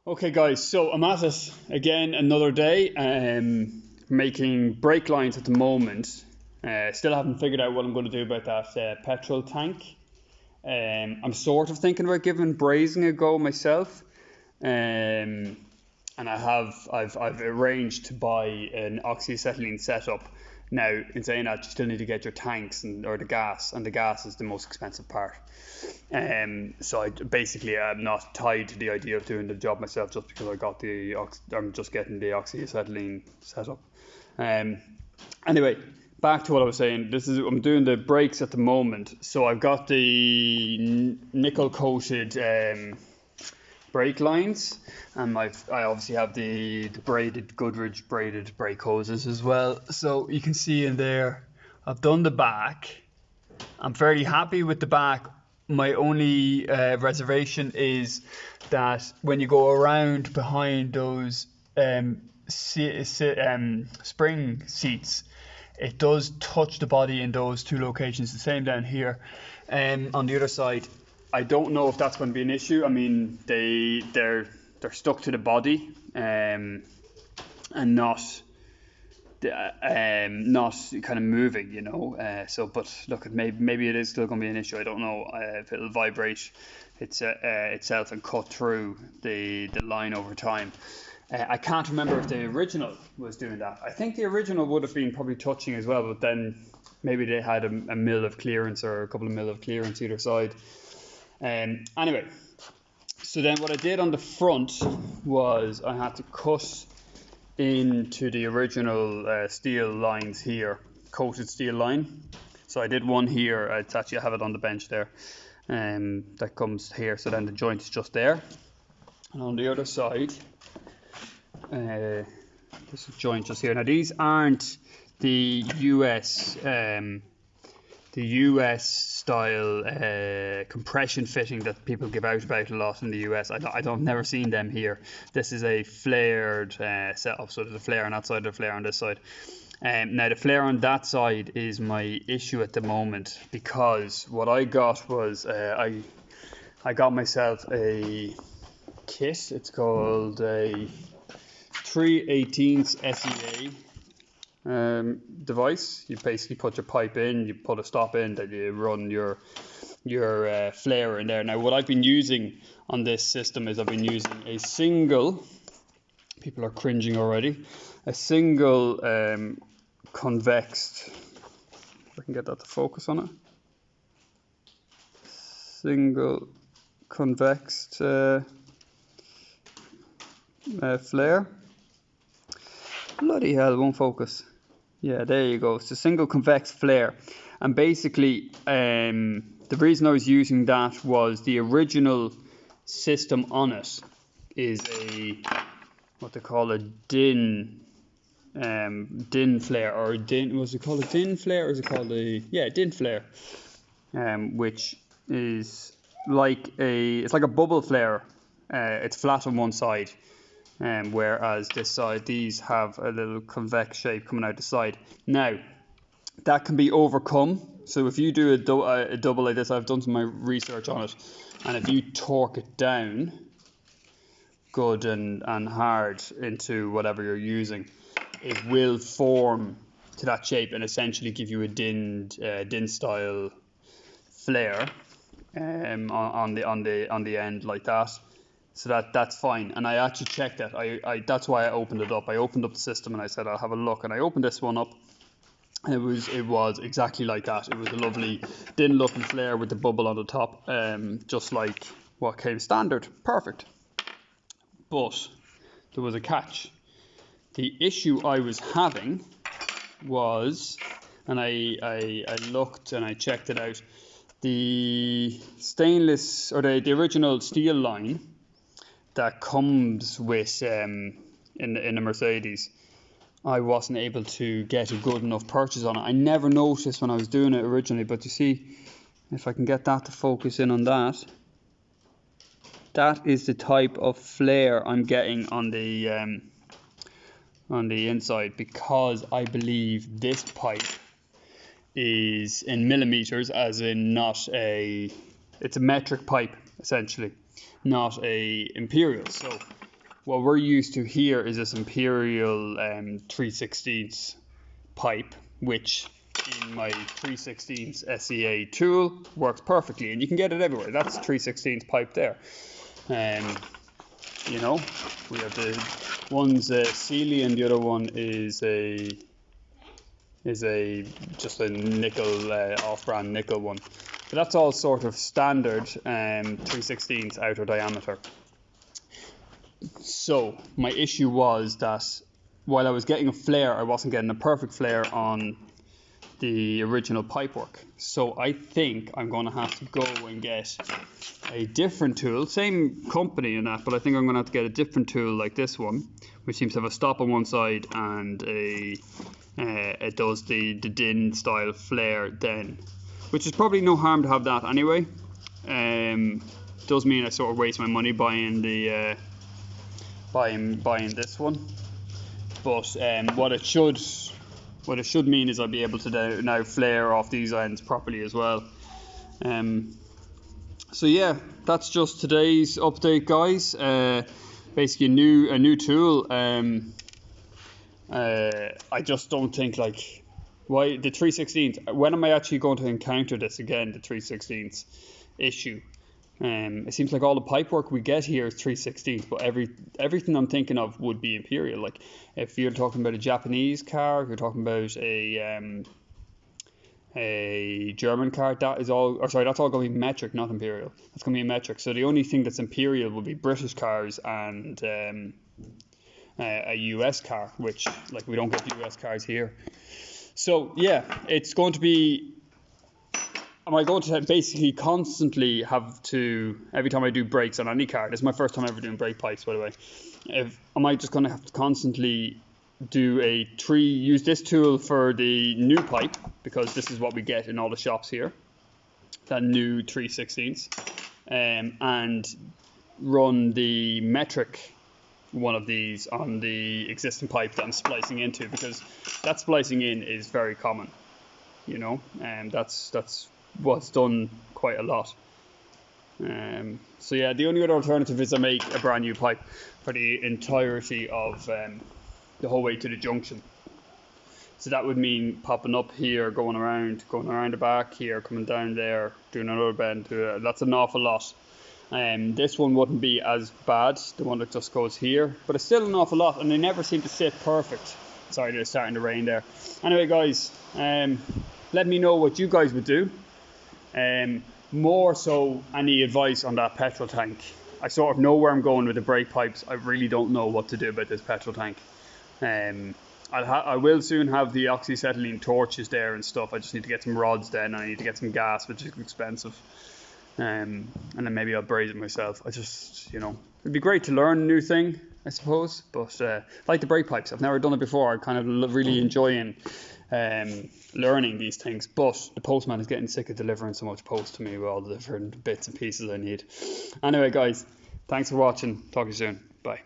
Okay guys, so I'm at it again another day, making brake lines at the moment. Still haven't figured out what I'm going to do about that petrol tank. I'm sort of thinking about giving brazing a go myself. And I've arranged to buy an oxyacetylene setup. Now, in saying that, you still need to get your tanks or the gas, and the gas is the most expensive part. So I'm not tied to the idea of doing the job myself just because I'm just getting the oxyacetylene setup. Anyway, back to what I was saying. I'm doing the brakes at the moment, so I've got the nickel coated brake lines, and I obviously have the braided Goodrich braided brake hoses as well. So you can see in there, I've done the back. I'm fairly happy with the back. My only reservation is that when you go around behind those spring seats, it does touch the body in those two locations. The same down here, on the other side. I don't know if that's going to be an issue. I mean, they're stuck to the body, and not kind of moving, but look, maybe it is still going to be an issue. I don't know if it'll vibrate itself and cut through the line over time. I can't remember if the original was doing that. I think the original would have been probably touching as well, but then maybe they had a mil of clearance or a couple of mil of clearance either side. Anyway, so then what I did on the front was I had to cut into the original steel lines here, coated steel line. So I did one here. I have it on the bench there, that comes here. So then the joint is just there, and on the other side, this joint just here. Now these aren't the US style compression fitting that people give out about a lot in the US. I've never seen them here. This is a flared setup, so there's a flare on that side, a flare on this side. Now the flare on that side is my issue at the moment, because what I got was I got myself a kit. It's called a 3/18 SAE device. You basically put your pipe in, you put a stop in, then you run your flare in there. Now what I've been using on this system is I've been using a single, people are cringing already, a single convexed, if I can get that to focus on it, single convexed flare. Bloody hell, it won't focus. Yeah, there you go. It's a single convex flare. And basically, the reason I was using that was the original system on it is what they call a DIN flare, or was it called a DIN flare, or is it called DIN flare, which is it's like a bubble flare. It's flat on one side. Whereas this side, these have a little convex shape coming out the side. Now, that can be overcome. So if you do a double like this, I've done some of my research on it, and if you torque it down good and hard into whatever you're using, it will form to that shape and essentially give you a DIN style flare on the end like that. So that's fine, and I actually checked that. That's why I opened it up. I opened up the system and I said I'll have a look, and I opened this one up, and it was exactly like that. It was a lovely DIN looking flare with the bubble on the top, just like what came standard. Perfect. But there was a catch. The issue I was having was, and I looked and I checked it out, the stainless, or the original steel line that comes with in a Mercedes, I wasn't able to get a good enough purchase on it. I never noticed when I was doing it originally, but you see, if I can get that to focus in on that, that is the type of flare I'm getting on the inside, because I believe this pipe is in millimeters, as in it's a metric pipe essentially, not a imperial. So what we're used to here is this Imperial 3/16 pipe, which in my 3/16 SAE tool works perfectly, and you can get it everywhere. That's 3/16 pipe there. You know, we have the one's a Sealy and the other one is just a nickel off-brand nickel one. But that's all sort of standard 3/16 outer diameter. So my issue was that while I was getting a flare, I wasn't getting a perfect flare on the original pipework. So I think I'm going to have to go and get a different tool, same company and that, but I think I'm going to have to get a different tool like this one, which seems to have a stop on one side and it does the DIN style flare then, which is probably no harm to have that anyway. Does mean I sort of waste my money buying the buying this one, but what it should mean is I'll be able to now flare off these ends properly as well. So yeah, that's just today's update, guys. Basically a new tool. I just don't think, like, why the 3/16. When am I actually going to encounter this again? The 3/16 issue. It seems like all the pipework we get here is 3/16, but everything I'm thinking of would be Imperial. Like if you're talking about a Japanese car, if you're talking about a German car, that's all going to be metric, not Imperial. That's going to be metric. So the only thing that's Imperial would be British cars and a US car, which, like, we don't get US cars here. So yeah, it's going to be. Am I going to basically constantly have to, every time I do brakes on any car, this is my first time ever doing brake pipes, by the way, am I just going to have to constantly use this tool for the new pipe, because this is what we get in all the shops here, that new 3/16, and run the metric one of these on the existing pipe that I'm splicing into, because that splicing in is very common, you know, and that's what's done quite a lot. So yeah, the only other alternative is I make a brand new pipe for the entirety of the whole way to the junction. So that would mean popping up here, going around the back here, coming down there, doing another bend. That's an awful lot. This one wouldn't be as bad, the one that just goes here, but it's still an awful lot, and they never seem to sit perfect. Sorry, they're starting to rain there. Anyway, guys, let me know what you guys would do. More so, any advice on that petrol tank. I sort of know where I'm going with the brake pipes. I really don't know what to do about this petrol tank. I will soon have the oxyacetylene torches there and stuff. I just need to get some rods then. I need to get some gas, which is expensive. And then maybe I'll braze it myself. It'd be great to learn a new thing, I suppose. But like the brake pipes, I've never done it before. I'm kind of really enjoying learning these things, but the postman is getting sick of delivering so much post to me with all the different bits and pieces I need. Anyway, guys, thanks for watching. Talk to you soon. Bye.